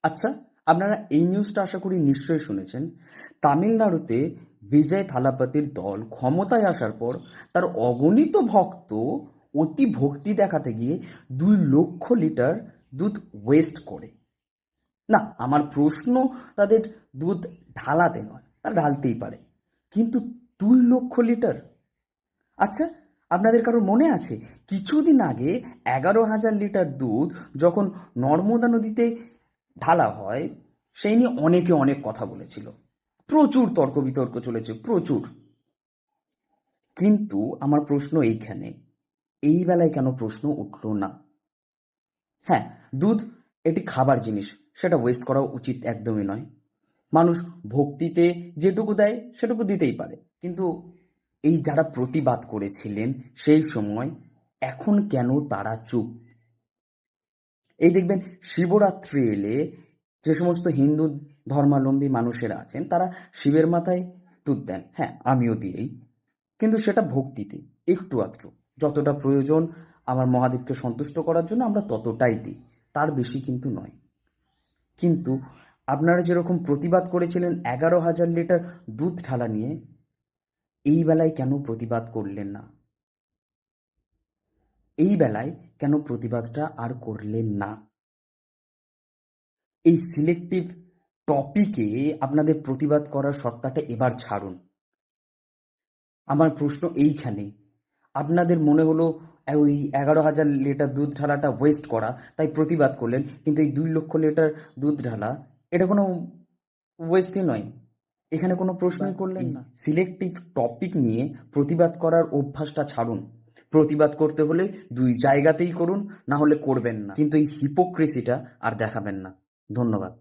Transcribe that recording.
আচ্ছা, আপনারা এই নিউজটা আশা করি নিশ্চয়ই শুনেছেন। তামিলনাড়ুতে বিজয় থালাপতির দল ক্ষমতায় আসার পর তার অগণিত ভক্ত অতি ভক্তি দেখাতে গিয়ে 2 লক্ষ লিটার দুধ ওয়েস্ট করে। না, আমার প্রশ্ন তাদের দুধ ঢালাতে নয়, তারা ঢালতেই পারে, কিন্তু 2 লক্ষ লিটার! আচ্ছা, আপনাদের কারোর মনে আছে কিছুদিন আগে 11,000 লিটার দুধ যখন নর্মদা নদীতে ঢালা হয়, সেই নিয়ে অনেকে অনেক কথা বলেছিল, প্রচুর তর্ক বিতর্ক চলেছে, প্রচুর। কিন্তু আমার প্রশ্ন এইখানে, এই বেলায় কেন প্রশ্ন উঠল না? হ্যাঁ, দুধ একটি খাবার জিনিস, সেটা ওয়েস্ট করা উচিত একদমই নয়। মানুষ ভক্তিতে যেটুকু দেয় সেটুকু দিতেই পারে, কিন্তু এই যারা প্রতিবাদ করেছিলেন সেই সময়, এখন কেন তারা চুপ? এই দেখবেন শিবরাত্রি এলে যে সমস্ত হিন্দু ধর্মাবলম্বী মানুষেরা আছেন তারা শিবের মাথায় দুধ দেন, হ্যাঁ আমিও দিই, কিন্তু সেটা ভক্তিতে একটু আধটু, যতটা প্রয়োজন আমার মহাদেবকে সন্তুষ্ট করার জন্য আমরা ততটাই দিই, তার বেশি কিন্তু নয়। কিন্তু আপনারা যেরকম প্রতিবাদ করেছিলেন 11,000 লিটার দুধ ঢালা নিয়ে, এই বেলায় কেন প্রতিবাদ করলেন না? এই বেলায় কেন প্রতিবাদটা আর করলেন না? এই সিলেক্টিভ টপিকে আপনাদের প্রতিবাদ করার সত্তাটা এবার ছাড়ুন। আমার প্রশ্ন এইখানে, আপনাদের মনে হলো ওই 11,000 লিটার দুধ ঢালাটা ওয়েস্ট করা, তাই প্রতিবাদ করলেন, কিন্তু এই 2 লক্ষ লিটার দুধ ঢালা এটা কোনো ওয়েস্টই নয়, এখানে কোনো প্রশ্নই করলেন না। সিলেক্টিভ টপিক নিয়ে প্রতিবাদ করার অভ্যাসটা ছাড়ুন। প্রতিবাদ করতে হলে 2 জায়গাতেই করুন, না হলে করবেন না, কিন্তু এই হিপোক্রেসিটা আর দেখাবেন না। ধন্যবাদ।